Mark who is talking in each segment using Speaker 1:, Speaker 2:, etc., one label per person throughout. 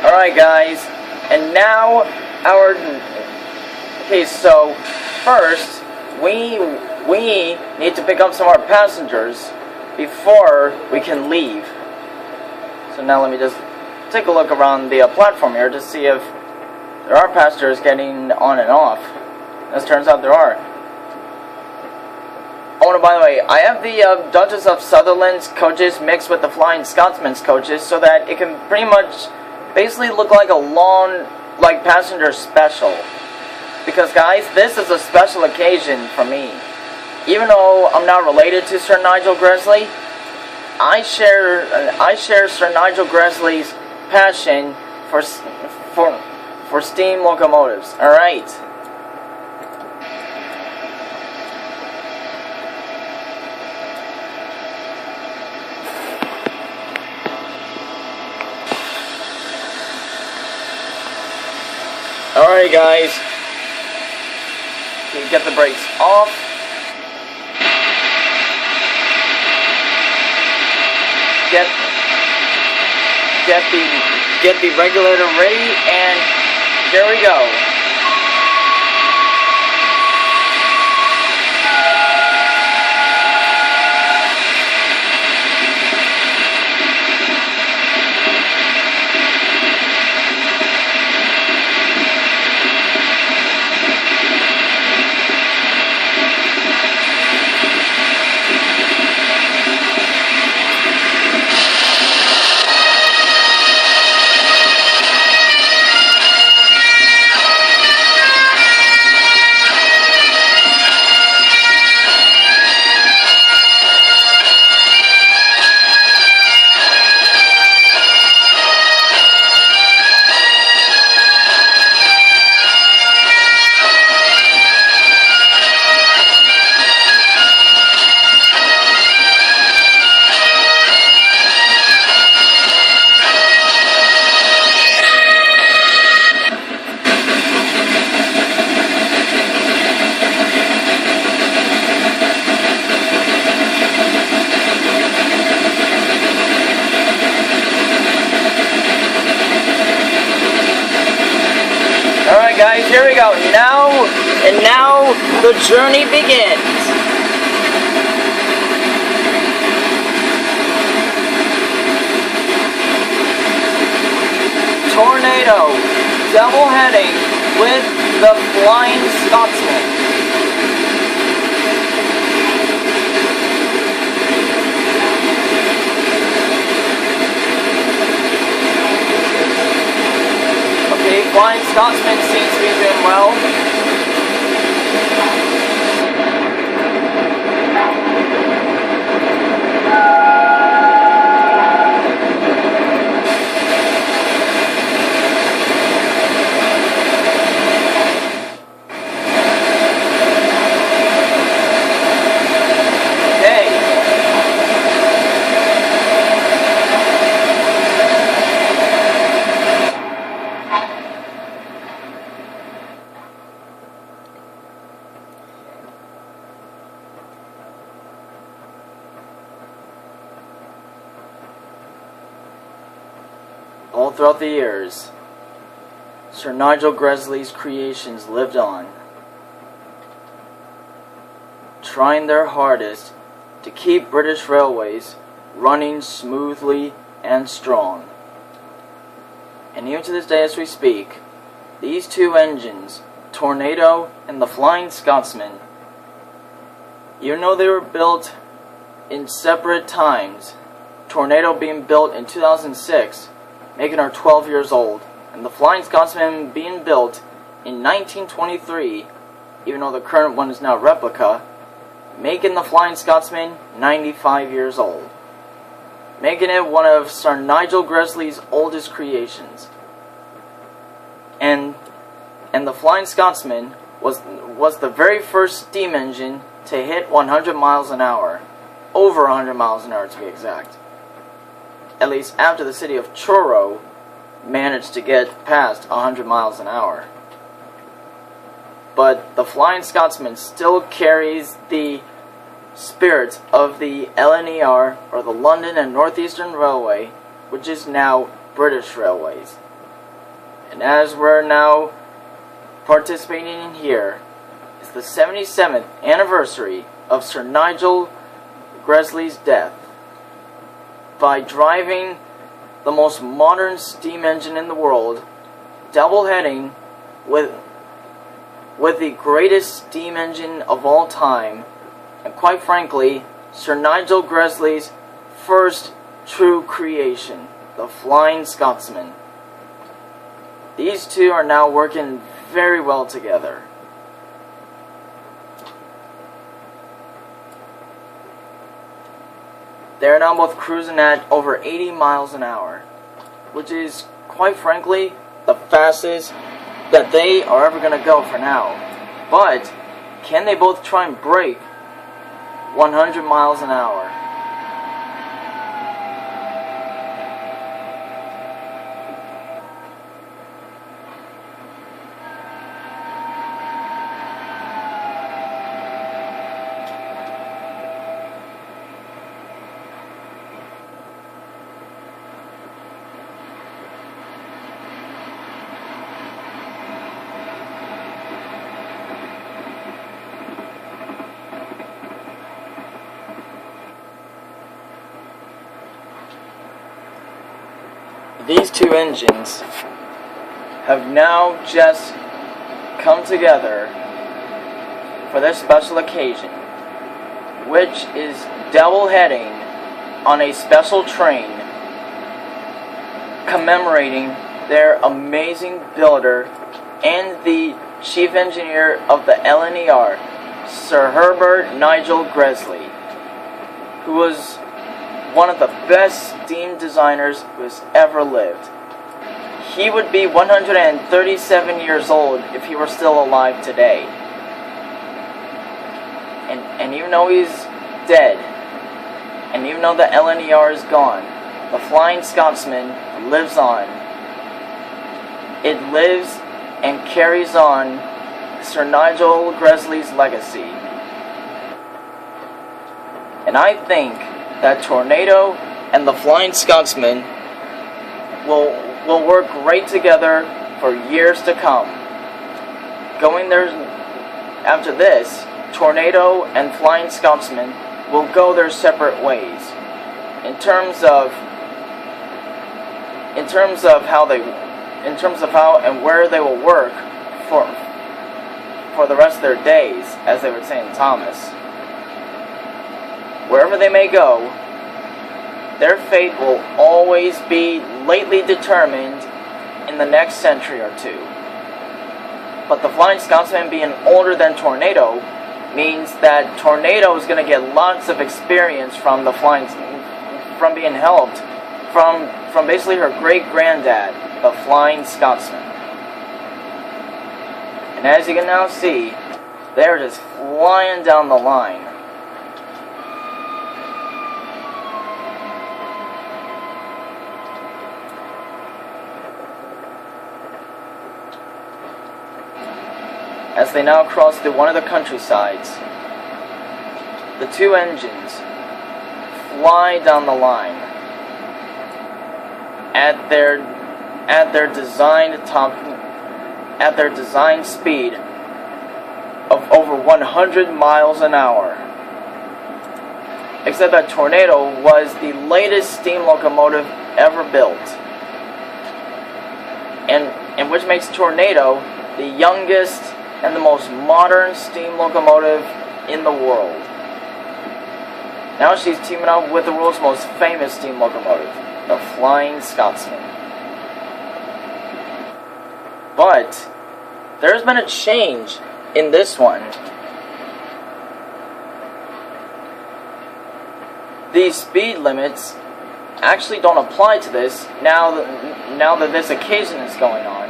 Speaker 1: Alright guys, and now okay, so first we need to pick up some more passengers before we can leave. So now let me just take a look around the platform here to see if there are passengers getting on and off. As turns out there are. Oh, and by the way, I have the Duchess of Sutherland's coaches mixed with the Flying Scotsman's coaches so that it can pretty much basically look like a long, passenger special. Because guys, this is a special occasion for me. Even though I'm not related to Sir Nigel Gresley, I share Sir Nigel Gresley's passion for steam locomotives. All right. Alright guys, okay, get the brakes off. Get the regulator ready, and here we go. Alright guys, here we go. Now the journey begins. Tornado, double heading with the Flying Scotsman. Flying Scotsman seems to be doing well. All throughout the years, Sir Nigel Gresley's creations lived on, trying their hardest to keep British railways running smoothly and strong. And even to this day as we speak, these two engines, Tornado and the Flying Scotsman, even though they were built in separate times, Tornado being built in 2006, making her 12 years old, and the Flying Scotsman being built in 1923, even though the current one is now a replica, making the Flying Scotsman 95 years old, making it one of Sir Nigel Gresley's oldest creations. And the Flying Scotsman was the very first steam engine to hit 100 miles an hour, over 100 miles an hour to be exact. At least after the city of Truro managed to get past 100 miles an hour. But the Flying Scotsman still carries the spirit of the LNER, or the London and North Eastern Railway, which is now British Railways. And as we're now participating in here, is the 77th anniversary of Sir Nigel Gresley's death by driving the most modern steam engine in the world, double-heading with the greatest steam engine of all time, and quite frankly, Sir Nigel Gresley's first true creation, the Flying Scotsman. These two are now working very well together. They're now both cruising at over 80 miles an hour, which is, quite frankly, the fastest that they are ever going to go for now. But can they both try and break 100 miles an hour? These two engines have now just come together for this special occasion, which is double-heading on a special train commemorating their amazing builder and the chief engineer of the LNER, Sir Herbert Nigel Gresley, who was one of the best steam designers who has ever lived. He would be 137 years old if he were still alive today. And even though he's dead, and even though the LNER is gone, the Flying Scotsman lives on. It lives and carries on Sir Nigel Gresley's legacy. And I think that Tornado and the Flying Scotsman will work great together for years to come. Going there after this, Tornado and Flying Scotsman will go their separate ways in terms of how and where they will work for the rest of their days, as they would say in Thomas. Wherever they may go, their fate will always be lately determined in the next century or two. But the Flying Scotsman being older than Tornado means that Tornado is going to get lots of experience from being helped from basically her great-granddad, the Flying Scotsman. And as you can now see, they're just flying down the line. As they now cross through one of the countrysides, the two engines fly down the line at their design speed of over 100 miles an hour. Except that Tornado was the latest steam locomotive ever built, and which makes Tornado the youngest and the most modern steam locomotive in the world. Now she's teaming up with the world's most famous steam locomotive, the Flying Scotsman. But there's been a change in this one. These speed limits actually don't apply to this now that this occasion is going on.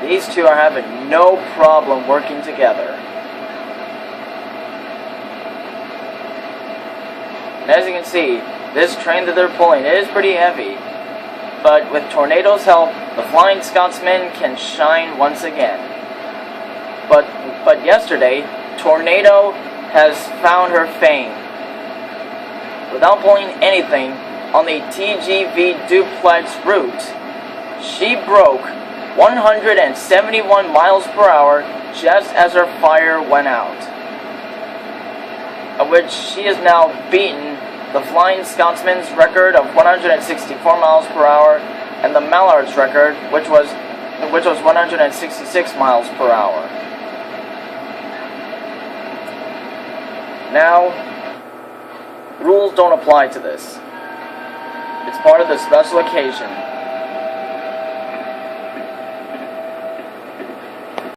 Speaker 1: These two are having no problem working together. And as you can see, this train that they're pulling is pretty heavy. But with Tornado's help, the Flying Scotsman can shine once again. But yesterday, Tornado has found her fame. Without pulling anything on the TGV duplex route, she broke 171 miles per hour just as her fire went out, of which she has now beaten the Flying Scotsman's record of 164 miles per hour and the Mallard's record, which was 166 miles per hour. Now, rules don't apply to this. It's part of the special occasion.